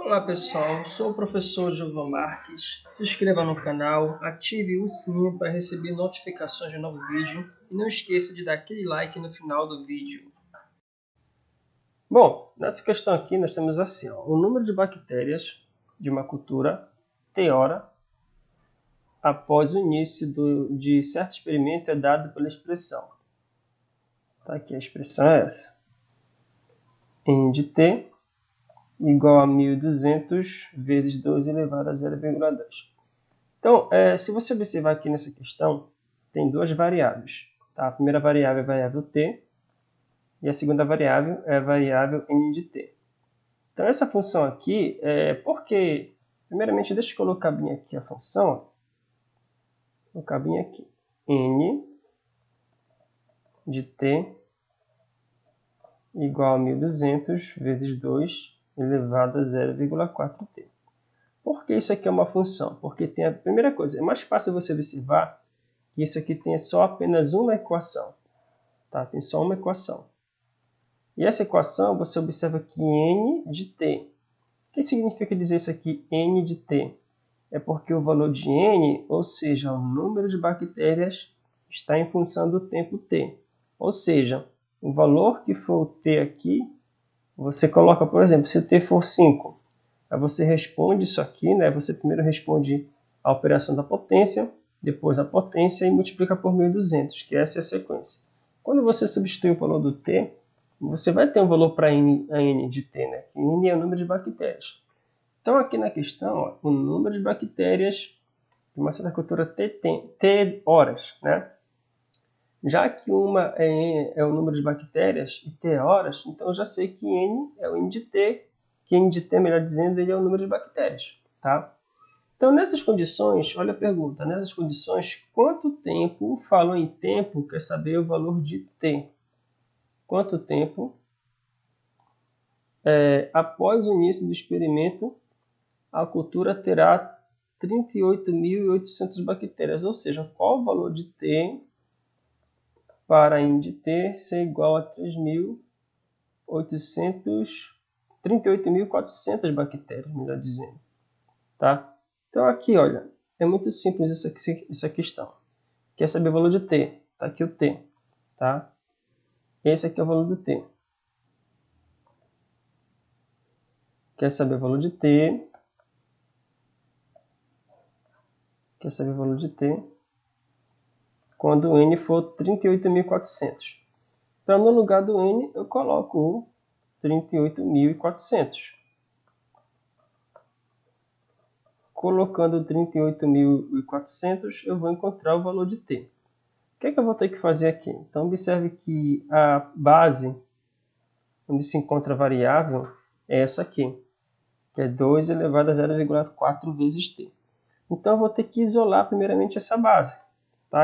Olá pessoal, sou o professor Gilvan Marques. Se inscreva no canal, ative o sininho para receber notificações de novo vídeo e não esqueça de dar aquele like no final do vídeo. Bom, nessa questão aqui nós temos assim, o número de bactérias de uma cultura T hora após o início de certo experimento é dado pela expressão. Tá, aqui a expressão é essa. N de T igual a 1.200 vezes 12 elevado a 0,2. Então, se você observar aqui nessa questão, tem duas variáveis. Tá? A primeira variável é a variável t e a segunda variável é a variável n de t. Então, essa função aqui, porque, primeiramente, deixa eu colocar bem aqui a função. Ó. Vou colocar bem aqui. N de t igual a 1.200 vezes 2 elevado a 0,4t. Por que isso aqui é uma função? Porque tem a primeira coisa, é mais fácil você observar que isso aqui tem só apenas uma equação. Tá? Tem só uma equação. E essa equação, você observa que n de t. O que significa dizer isso aqui, n de t? É porque o valor de n, ou seja, o número de bactérias, está em função do tempo t. Ou seja, o valor que for o t aqui, você coloca, por exemplo, se o t for 5, aí você responde isso aqui, né? Você primeiro responde a operação da potência, depois a potência e multiplica por 1.200, que essa é a sequência. Quando você substitui o valor do t, você vai ter um valor para n de t, né? Que n é o número de bactérias. Então, aqui na questão, ó, o número de bactérias de uma certa cultura t horas, né? Já que uma é o número de bactérias e t horas, então eu já sei que n é o n de t, que n de t, melhor dizendo, ele é o número de bactérias. Tá? Então, nessas condições, olha a pergunta, nessas condições, quanto tempo, falou em tempo, quer saber o valor de t? Quanto tempo, após o início do experimento, a cultura terá 38.800 bactérias, ou seja, qual o valor de t para n de t ser igual a 38.400 bactérias, melhor dizendo. Tá? Então aqui, olha, é muito simples essa questão. Quer saber o valor de t? Está aqui o t. Tá? Esse aqui é o valor do t. Quer saber o valor de t? Quer saber o valor de t? Quando o n for 38.400. Então, no lugar do n, eu coloco o 38.400. Colocando 38.400, eu vou encontrar o valor de t. O que é que eu vou ter que fazer aqui? Então, observe que a base onde se encontra a variável é essa aqui, que é 2 elevado a 0,4 vezes t. Então, eu vou ter que isolar primeiramente essa base. Tá?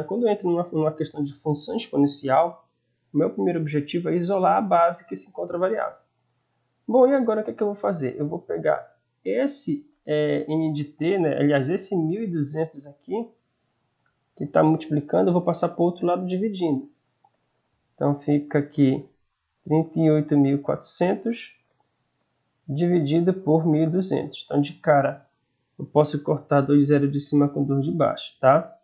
Quando eu entro numa questão de função exponencial, o meu primeiro objetivo é isolar a base que se encontra a variável. Bom, e agora o que é que eu vou fazer? Eu vou pegar esse n de t, né? Aliás, esse 1.200 aqui, que está multiplicando, eu vou passar para o outro lado dividindo. Então, fica aqui 38.400 dividido por 1.200. Então, de cara, eu posso cortar 2 zeros de cima com 2 de baixo, tá?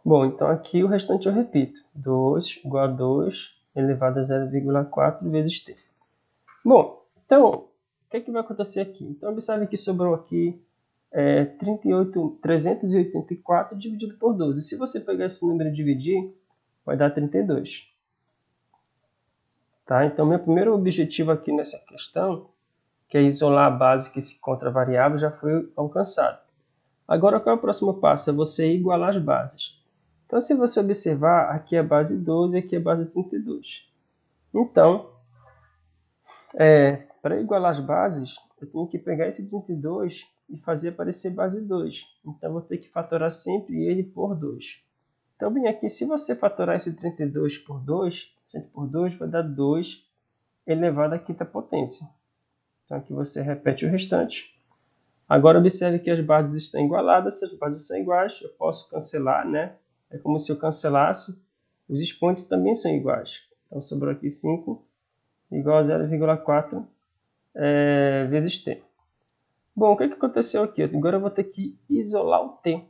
Bom, então aqui o restante eu repito. 2 igual a 2 elevado a 0,4 vezes t. Bom, então, o que é que vai acontecer aqui? Então, observe que sobrou aqui 384 dividido por 12. Se você pegar esse número e dividir, vai dar 32. Tá? Então, meu primeiro objetivo aqui nessa questão, que é isolar a base que se encontra variável, já foi alcançado. Agora, qual é o próximo passo? É você igualar as bases. Então, se você observar, aqui é a base 12 e aqui é a base 32. Então, para igualar as bases, eu tenho que pegar esse 32 e fazer aparecer base 2. Então, eu vou ter que fatorar sempre ele por 2. Então, bem aqui, se você fatorar esse 32 por 2, sempre por 2, vai dar 2 elevado à quinta potência. Então, aqui você repete o restante. Agora, observe que as bases estão igualadas. Se as bases são iguais, eu posso cancelar, né? É como se eu cancelasse. Os expoentes também são iguais. Então, sobrou aqui 5 igual a 0,4 vezes t. Bom, o que aconteceu aqui? Agora eu vou ter que isolar o t.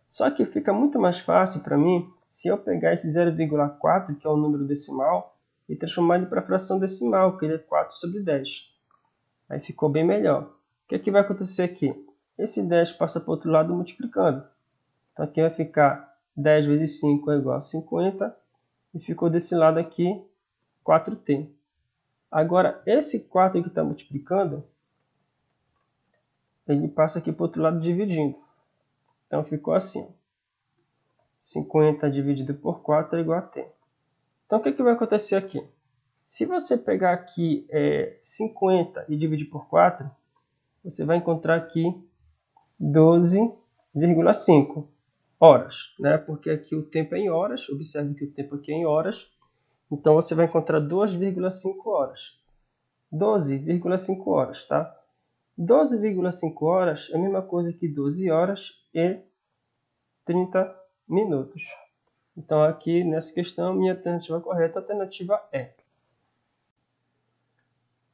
Só que fica muito mais fácil para mim se eu pegar esse 0,4, que é o número decimal, e transformar ele para fração decimal, que ele é 4 sobre 10. Aí ficou bem melhor. O que vai acontecer aqui? Esse 10 passa para o outro lado multiplicando. Então aqui vai ficar 10 vezes 5 é igual a 50. E ficou desse lado aqui 4t. Agora, esse 4 que está multiplicando, ele passa aqui para o outro lado dividindo. Então ficou assim. 50 dividido por 4 é igual a t. Então o que vai acontecer aqui? Se você pegar aqui 50 e dividir por 4, você vai encontrar aqui 12,5 horas, né? Porque aqui o tempo é em horas, observe que o tempo aqui é em horas, então você vai encontrar 2,5 horas. 12,5 horas, tá? 12,5 horas é a mesma coisa que 12 horas e 30 minutos. Então aqui nessa questão, minha alternativa correta, a alternativa é.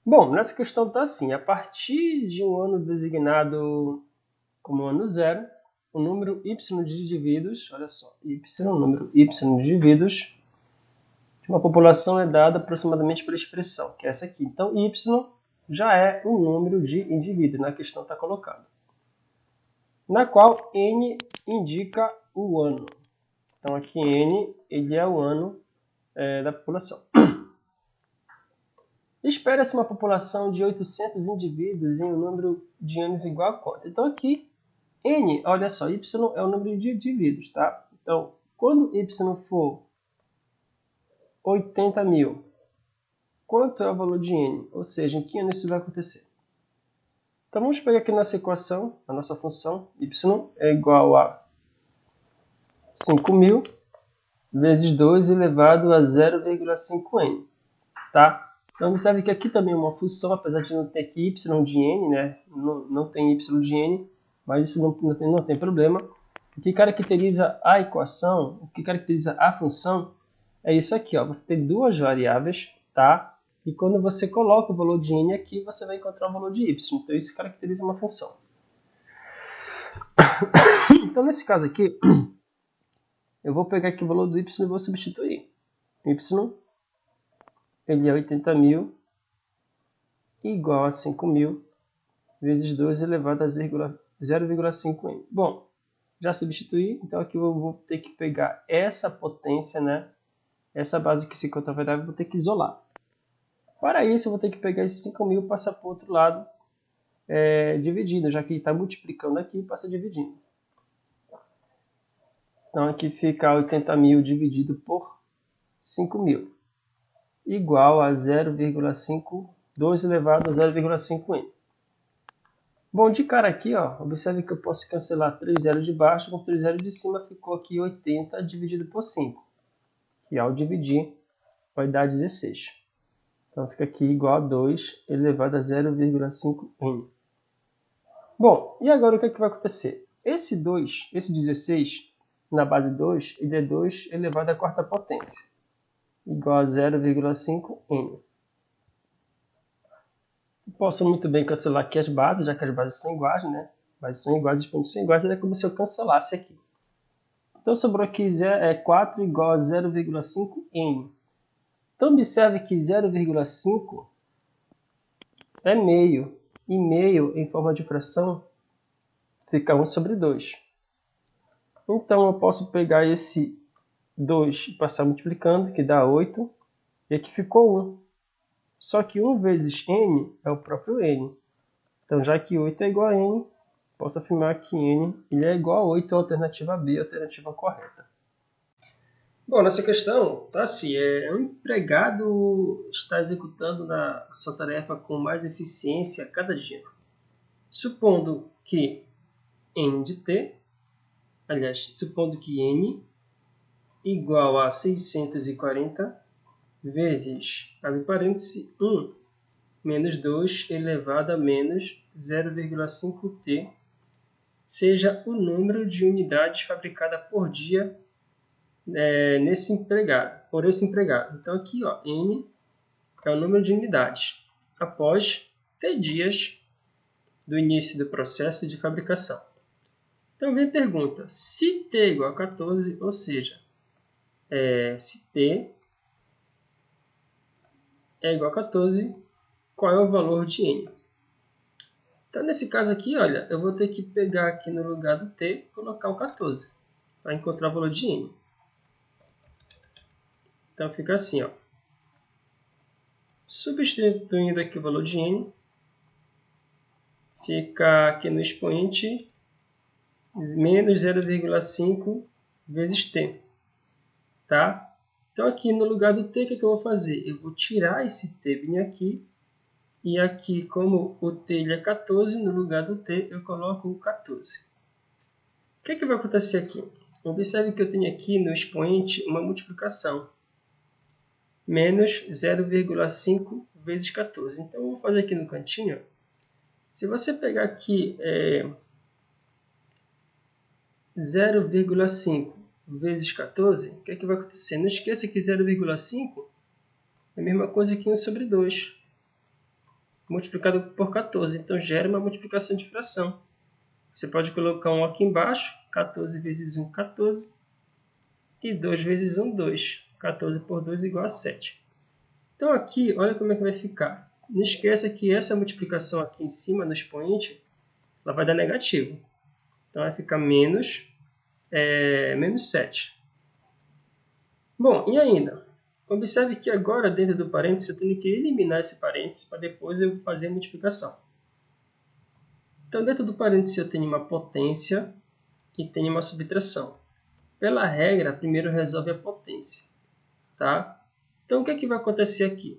Bom, nessa questão está assim, a partir de um ano designado como ano zero, o número y de indivíduos, olha só, número y de indivíduos de uma população é dado aproximadamente pela expressão, que é essa aqui. Então, y já é um número de indivíduos, na questão está colocado. Na qual n indica o ano. Então, aqui n ele é o ano da população. Espera-se uma população de 800 indivíduos em um número de anos igual a quanto? Então, aqui, n, olha só, y é o número de indivíduos, tá? Então, quando y for 80 mil, quanto é o valor de n? Ou seja, em que ano isso vai acontecer? Então, vamos pegar aqui nossa equação, a nossa função, y é igual a 5.000 vezes 2 elevado a 0,5n, tá? Então, observe que aqui também é uma função, apesar de não ter aqui y de n, né? Não tem y de n, mas isso não tem problema. O que caracteriza a equação, o que caracteriza a função, é isso aqui, ó. Você tem duas variáveis, tá? E quando você coloca o valor de n aqui, você vai encontrar o valor de y. Então, isso caracteriza uma função. Então, nesse caso aqui, eu vou pegar aqui o valor do y e vou substituir. Y ele é 80.000 igual a 5.000 vezes 2 elevado a 0,5n. Bom, já substituí, então aqui eu vou ter que pegar essa potência, né? Essa base que se encontra variável, eu vou ter que isolar. Para isso, eu vou ter que pegar esse 5.000 e passar para o outro lado dividindo, já que ele está multiplicando aqui, passa dividindo. Então aqui fica 80.000 dividido por 5.000. Igual a 2 elevado a 0,5n. Bom, de cara aqui, ó, observe que eu posso cancelar 3 zeros de baixo com 3 zeros de cima, ficou aqui 80 dividido por 5. E ao dividir, vai dar 16. Então fica aqui igual a 2 elevado a 0,5n. Bom, e agora o que vai acontecer? Esse 16, na base 2, ele é 2 elevado à quarta potência, igual a 0,5n. Posso muito bem cancelar aqui as bases, já que as bases são iguais, né? Bases são iguais, os pontos são iguais, é como se eu cancelasse aqui. Então sobrou aqui 4 igual a 0,5n. Então observe que 0,5 é meio, e meio em forma de fração fica 1 sobre 2. Então eu posso pegar esse 2 e passar multiplicando, que dá 8, e aqui ficou 1. Só que 1 vezes n é o próprio n. Então, já que 8 é igual a n, posso afirmar que n ele é igual a 8, a alternativa B, a alternativa correta. Bom, nessa questão, tá assim, um empregado está executando a sua tarefa com mais eficiência a cada dia. Supondo que n de t, supondo que n igual a 640 vezes, abre parêntese, 1 menos 2 elevado a menos 0,5t seja o número de unidades fabricadas por dia por esse empregado. Então aqui, ó, n é o número de unidades. após t dias do início do processo de fabricação. Então vem a pergunta, se t é igual a 14, ou seja, se t é igual a 14, qual é o valor de n? Então nesse caso aqui, olha, eu vou ter que pegar aqui no lugar do t e colocar o 14, para encontrar o valor de n. Então fica assim, ó. Substituindo aqui o valor de n, fica aqui no expoente menos 0,5 vezes t. Tá? Então aqui no lugar do t, o que eu vou fazer? Eu vou tirar esse t bem aqui, e aqui, como o t ele é 14, no lugar do t eu coloco o 14. O que vai acontecer aqui? Observe que eu tenho aqui no expoente uma multiplicação. Menos 0,5 vezes 14. Então, eu vou fazer aqui no cantinho. Se você pegar aqui 0,5 vezes 14, o que vai acontecer? Não esqueça que 0,5 é a mesma coisa que 1 sobre 2, multiplicado por 14. Então, gera uma multiplicação de fração. Você pode colocar 1 aqui embaixo. 14 vezes 1, 14. E 2 vezes 1, 2. 14 por 2 igual a 7. Então, aqui, olha como é que vai ficar. Não esqueça que essa multiplicação aqui em cima, no expoente, ela vai dar negativo. Então, vai ficar menos 7. Bom, e ainda? Observe que agora, dentro do parênteses, eu tenho que eliminar esse parênteses para depois eu fazer a multiplicação. Então, dentro do parênteses, eu tenho uma potência e tenho uma subtração. Pela regra, primeiro resolve a potência. Tá? Então, o que vai acontecer aqui?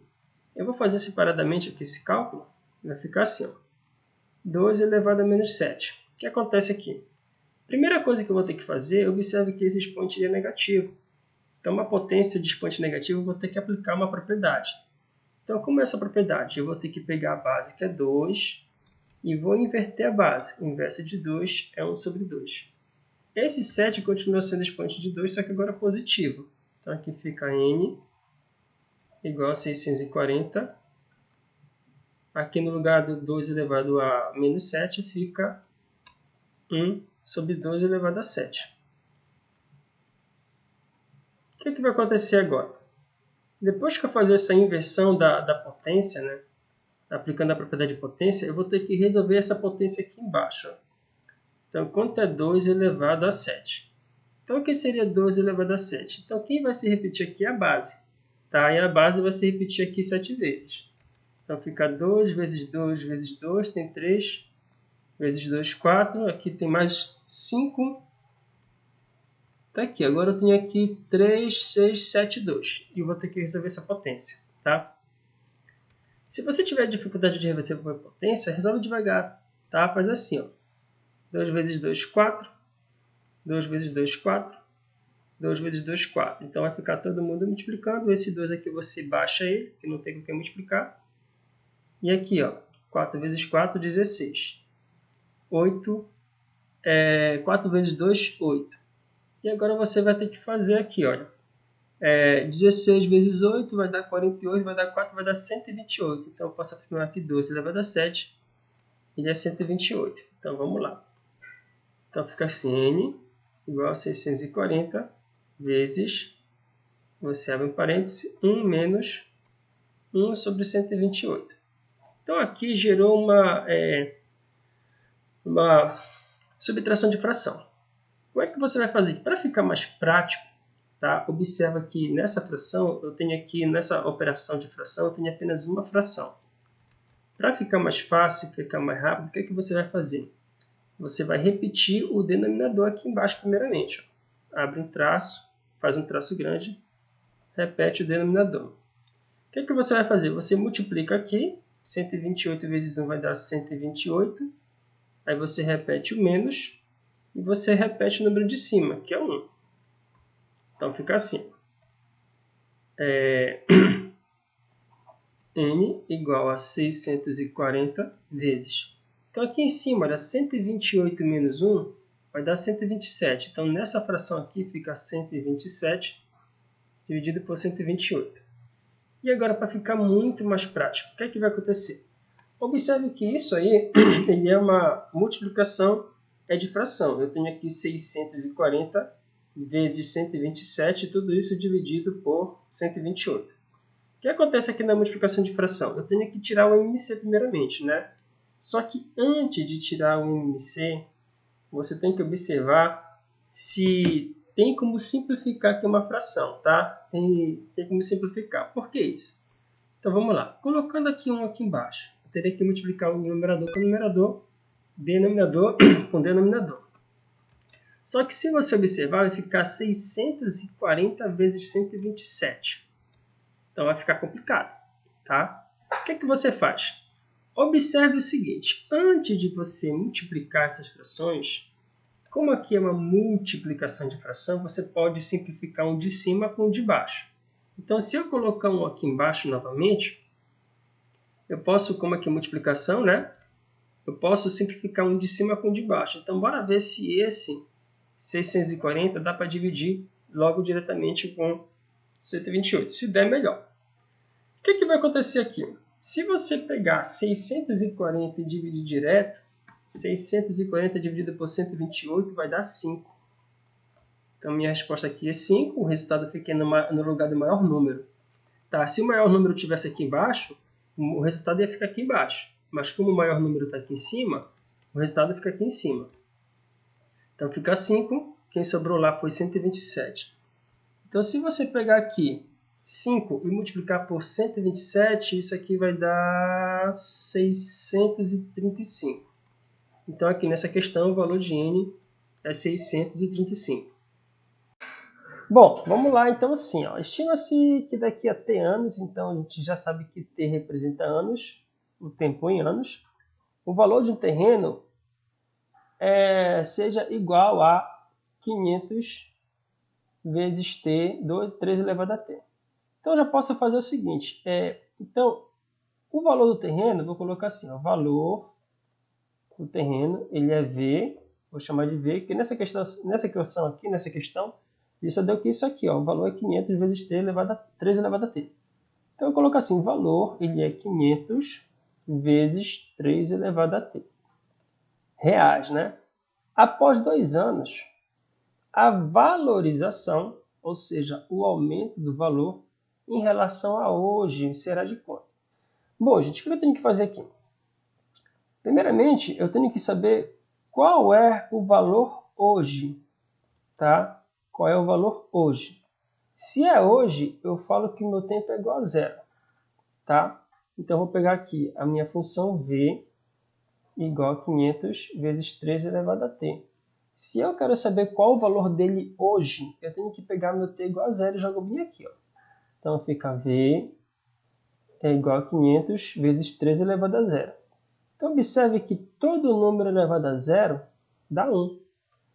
Eu vou fazer separadamente aqui esse cálculo. Vai ficar assim, ó. 12 elevado a menos 7. O que acontece aqui? Primeira coisa que eu vou ter que fazer, observe que esse expoente é negativo. Então, uma potência de expoente negativo, eu vou ter que aplicar uma propriedade. Então, como é essa propriedade? Eu vou ter que pegar a base, que é 2, e vou inverter a base. O inverso de 2 é 1 sobre 2. Esse 7 continua sendo expoente de 2, só que agora positivo. Então, aqui fica n igual a 640. Aqui no lugar do 2 elevado a menos 7, fica 1 sobre 2 elevado a 7. O que vai acontecer agora? Depois que eu fazer essa inversão da potência, né, aplicando a propriedade de potência, eu vou ter que resolver essa potência aqui embaixo. Ó. Então, quanto é 2 elevado a 7? Então, o que seria 2 elevado a 7? Então, quem vai se repetir aqui é a base. Tá? E a base vai se repetir aqui 7 vezes. Então, fica 2 vezes 2 vezes 2, tem 3. Vezes 2, 4. Aqui tem mais 5. Tá aqui. Agora eu tenho aqui 3, 6, 7, 2. E eu vou ter que resolver essa potência. Tá? Se você tiver dificuldade de resolver a potência, resolve devagar. Tá? Faz assim. Ó. 2 vezes 2, 4. 2 vezes 2, 4. 2 vezes 2, 4. Então, vai ficar todo mundo multiplicando. Esse 2 aqui você baixa ele, que não tem com que multiplicar. E aqui, ó, 4 vezes 4, 16. 4 vezes 2, 8. E agora você vai ter que fazer aqui, olha. 16 vezes 8 vai dar 48, vai dar 4, vai dar 128. Então, eu posso afirmar que 12 elevado a 7, ele é 128. Então, vamos lá. Então, fica assim, n igual a 640 vezes, você abre um parêntese, 1 menos 1 sobre 128. Então, aqui gerou uma subtração de fração. Como é que você vai fazer? Para ficar mais prático, tá? Observa que nessa fração, eu tenho aqui, nessa operação de fração, eu tenho apenas uma fração. Para ficar mais fácil, ficar mais rápido, o que é que você vai fazer? Você vai repetir o denominador aqui embaixo primeiramente. Ó. Abre um traço, faz um traço grande, repete o denominador. O que é que você vai fazer? Você multiplica aqui, 128 vezes 1 vai dar 128, aí você repete o menos, e você repete o número de cima, que é 1. Então, fica assim. N igual a 640 vezes. Então, aqui em cima, olha, 128 menos 1 vai dar 127. Então, nessa fração aqui fica 127 dividido por 128. E agora, para ficar muito mais prático, o que é que vai acontecer? Observe que isso aí ele é uma multiplicação de fração. Eu tenho aqui 640 vezes 127, tudo isso dividido por 128. O que acontece aqui na multiplicação de fração? Eu tenho que tirar o MMC primeiramente, né? Só que antes de tirar o MMC, você tem que observar se tem como simplificar aqui uma fração, tá? Tem como simplificar. Por que isso? Então vamos lá. Colocando aqui um aqui embaixo, eu terei que multiplicar o numerador com o numerador, denominador com denominador. Só que se você observar, vai ficar 640 vezes 127. Então vai ficar complicado, tá? O que é que você faz? Observe o seguinte, antes de você multiplicar essas frações, como aqui é uma multiplicação de fração, você pode simplificar um de cima com um de baixo. Então, se eu colocar um aqui embaixo novamente, eu posso, como aqui é multiplicação, né? Eu posso simplificar um de cima com um de baixo. Então, bora ver se esse 640 dá para dividir logo diretamente com 128. Se der, melhor. O que vai acontecer aqui? Se você pegar 640 e dividir direto, 640 dividido por 128 vai dar 5. Então, minha resposta aqui é 5. O resultado fica no lugar do maior número. Tá, se o maior número estivesse aqui embaixo, o resultado ia ficar aqui embaixo. Mas como o maior número está aqui em cima, o resultado fica aqui em cima. Então, fica 5. Quem sobrou lá foi 127. Então, se você pegar aqui 5 e multiplicar por 127, isso aqui vai dar 635. Então, aqui nessa questão, o valor de n é 635. Bom, vamos lá. Então, assim, estima-se que daqui a t anos, então a gente já sabe que t representa anos, o tempo em anos, o valor de um terreno seja igual a 500 vezes t, 3 elevado a t. Então, eu já posso fazer o seguinte. Então, o valor do terreno, vou colocar assim, o valor do terreno, ele é V, vou chamar de V, que nessa questão aqui, isso deu que isso aqui, o valor é 500 vezes t elevado a 3 elevado a t. Então, eu coloco assim, o valor, ele é 500 vezes 3 elevado a t. Reais, né? Após 2 anos, a valorização, ou seja, o aumento do valor, em relação a hoje, será de quanto? Bom, gente, o que eu tenho que fazer aqui? Primeiramente, eu tenho que saber qual é o valor hoje, tá? Qual é o valor hoje? Se é hoje, eu falo que o meu tempo é igual a zero, tá? Então, eu vou pegar aqui a minha função v igual a 500 vezes 3 elevado a t. Se eu quero saber qual o valor dele hoje, eu tenho que pegar meu t igual a zero e jogo bem aqui, ó. Então, fica v é igual a 500 vezes 3 elevado a zero. Então, observe que todo número elevado a zero dá 1.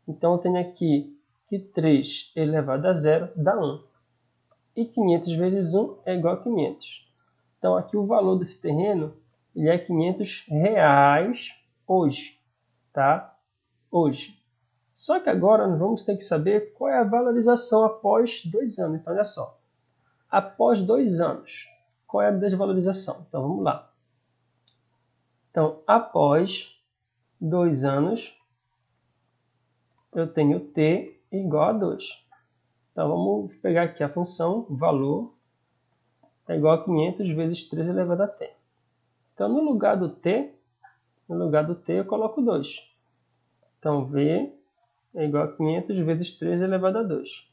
Então, eu tenho aqui que 3 elevado a zero dá 1. E 500 vezes 1 é igual a 500. Então, aqui o valor desse terreno ele é 500 reais hoje. Tá? Hoje. Só que agora nós vamos ter que saber qual é a valorização após 2 anos. Então, olha só. Após 2 anos, qual é a desvalorização? Então, vamos lá. Então, após 2 anos, eu tenho t igual a 2. Então, vamos pegar aqui a função valor é igual a 500 vezes 3 elevado a t. Então, no lugar do t, eu coloco 2. Então, v é igual a 500 vezes 3 elevado a 2.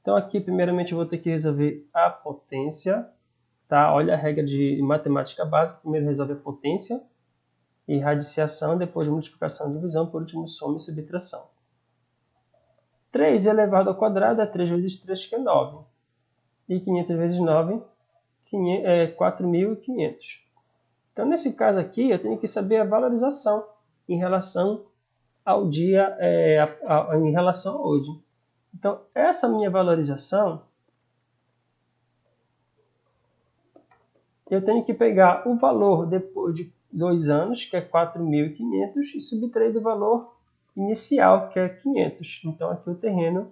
Então, aqui, primeiramente, eu vou ter que resolver a potência. Tá? Olha a regra de matemática básica. Primeiro resolve a potência e radiciação, depois multiplicação e divisão, por último, soma e subtração. 3 elevado ao quadrado é 3 vezes 3, que é 9. E 500 vezes 9 é 4.500. Então, nesse caso aqui, eu tenho que saber a valorização em relação ao dia, em relação a hoje. Então, essa minha valorização, eu tenho que pegar o valor depois de 2 anos, que é 4.500, e subtrair do valor inicial, que é 500. Então, aqui o terreno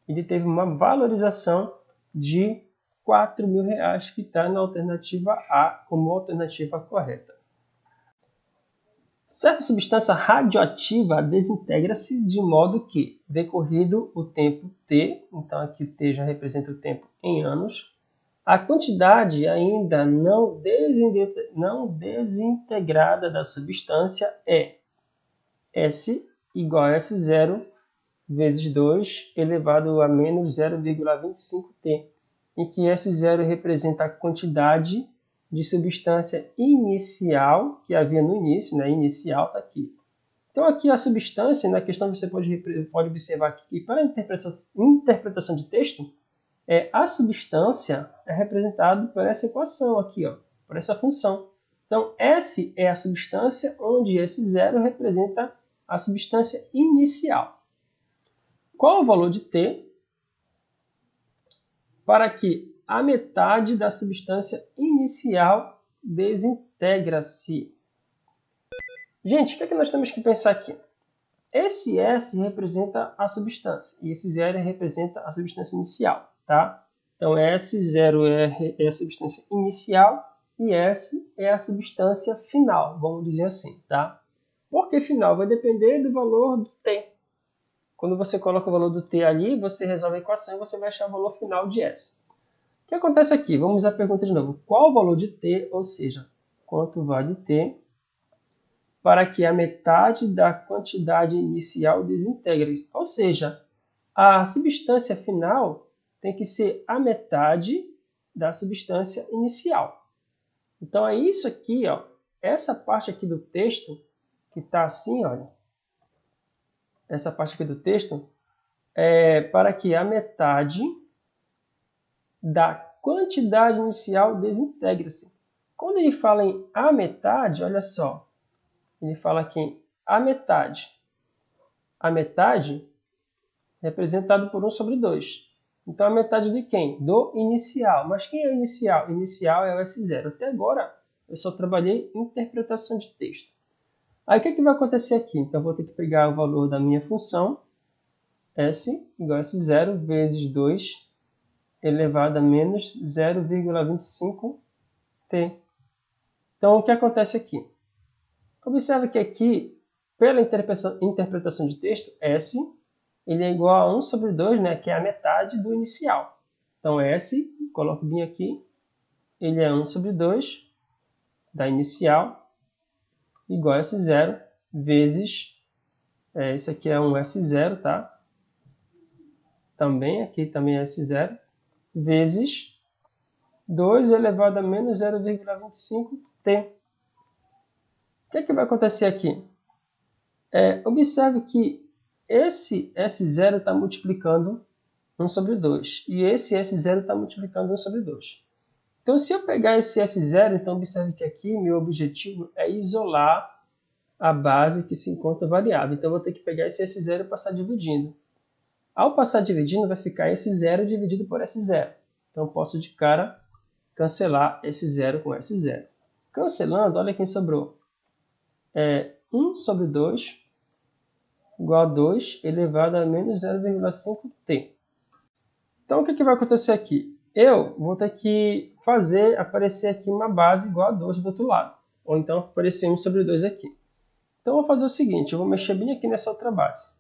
ele teve uma valorização de R$4.000, que está na alternativa A como alternativa correta. Certa substância radioativa desintegra-se de modo que, decorrido o tempo t, então aqui t já representa o tempo em anos, a quantidade ainda não desintegrada da substância é S igual a S0 vezes 2 elevado a menos 0,25t, em que S0 representa a quantidade de substância inicial que havia no início, né? Inicial está aqui. Então aqui a substância, na questão você pode observar que para a interpretação de texto, a substância é representada por essa equação aqui, ó, por essa função. Então S é a substância, onde S0 representa a substância inicial. Qual o valor de T para que a metade da substância inicial desintegra-se? Gente, o que é que nós temos que pensar aqui? Esse S representa a substância e esse 0 representa a substância inicial, tá? Então, S0 é a substância inicial e S é a substância final, vamos dizer assim, tá? Por que final? Vai depender do valor do T. Quando você coloca o valor do T ali, você resolve a equação e você vai achar o valor final de S. O que acontece aqui? Vamos à pergunta de novo. Qual o valor de T, ou seja, quanto vale T, para que a metade da quantidade inicial desintegre? Ou seja, a substância final tem que ser a metade da substância inicial. Então é isso aqui, ó, essa parte aqui do texto, que está assim, olha, essa parte aqui do texto, é para que a metade da quantidade inicial desintegre-se. Quando ele fala em a metade, olha só, ele fala aqui em a metade. A metade é representado por 1 sobre 2. Então, a metade de quem? Do inicial. Mas quem é o inicial? O inicial é o S0. Até agora, eu só trabalhei em interpretação de texto. Aí, o que vai acontecer aqui? Então, eu vou ter que pegar o valor da minha função, S igual a S0 vezes 2 elevado a menos 0,25t. Então, o que acontece aqui? Observe que aqui, pela interpretação de texto, S ele é igual a 1 sobre 2, né, que é a metade do inicial. Então, S, coloco bem aqui, ele é 1 sobre 2 da inicial, igual a S0, vezes, isso aqui é um S0, tá? Também, aqui também é S0, vezes 2 elevado a menos 0,25t. O que vai acontecer aqui? Observe que esse S0 está multiplicando 1 sobre 2. E esse S0 está multiplicando 1 sobre 2. Então, se eu pegar esse S0, então observe que aqui meu objetivo é isolar a base que se encontra variável. Então, eu vou ter que pegar esse S0 e passar dividindo. Ao passar dividindo, vai ficar S0 dividido por S0. Então, eu posso de cara cancelar esse 0 com esse 0. Cancelando, olha quem sobrou. 1 sobre 2 igual a 2 elevado a menos 0,5t. Então, o que vai acontecer aqui? Eu vou ter que fazer aparecer aqui uma base igual a 2 do outro lado. Ou então aparecer 1 sobre 2 aqui. Então, eu vou fazer o seguinte, eu vou mexer bem aqui nessa outra base.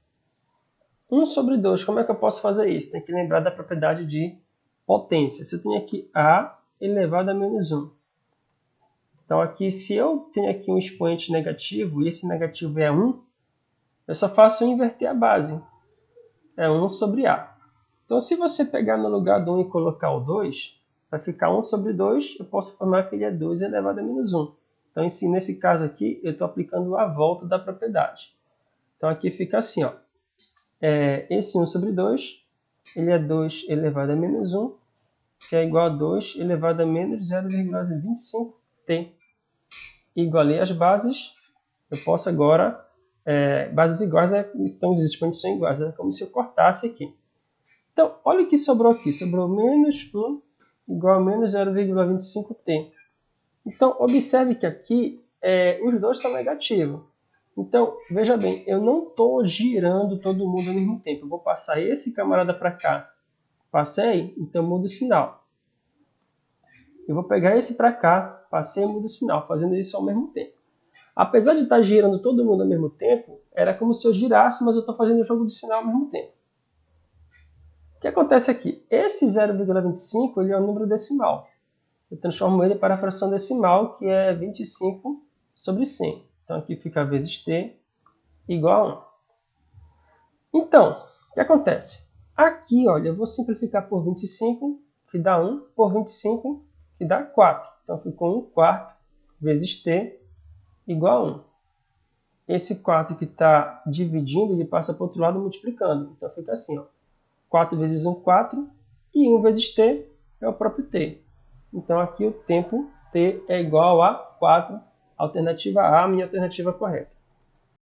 1 sobre 2, como é que eu posso fazer isso? Tem que lembrar da propriedade de potência. Se eu tenho aqui A elevado a menos 1. Então, aqui, se eu tenho aqui um expoente negativo, e esse negativo é 1, eu só faço inverter a base. É 1 sobre A. Então, se você pegar no lugar do 1 e colocar o 2, vai ficar 1 sobre 2, eu posso formar que ele é 2 elevado a menos 1. Então, nesse caso aqui, eu estou aplicando a volta da propriedade. Então, aqui fica assim, ó. Esse 1 sobre 2, ele é 2 elevado a menos 1, que é igual a 2 elevado a menos 0,25t. Igualei as bases, eu posso agora... bases iguais, então os expoentes são iguais, é como se eu cortasse aqui. Então, olha o que sobrou aqui, sobrou menos 1 igual a menos 0,25t. Então, observe que aqui os dois estão negativos. Então, veja bem, eu não estou girando todo mundo ao mesmo tempo. Eu vou passar esse camarada para cá. Passei, então mudo o sinal. eu vou pegar esse para cá, passei e mudo o sinal, fazendo isso ao mesmo tempo. Apesar de estar girando todo mundo ao mesmo tempo, era como se eu girasse, mas eu estou fazendo o jogo de sinal ao mesmo tempo. O que acontece aqui? Esse 0,25 ele é um número decimal. Eu transformo ele para a fração decimal, que é 25 sobre 100. Então aqui fica vezes t igual a 1. Então, o que acontece? Aqui, olha, eu vou simplificar por 25, que dá 1, por 25, que dá 4. Então ficou 1 quarto vezes t igual a 1. Esse 4 que está dividindo, ele passa para o outro lado multiplicando. Então fica assim, ó, 4 vezes 1, 4, e 1 vezes t é o próprio t. Então aqui o tempo t é igual a 4, alternativa A, minha alternativa correta.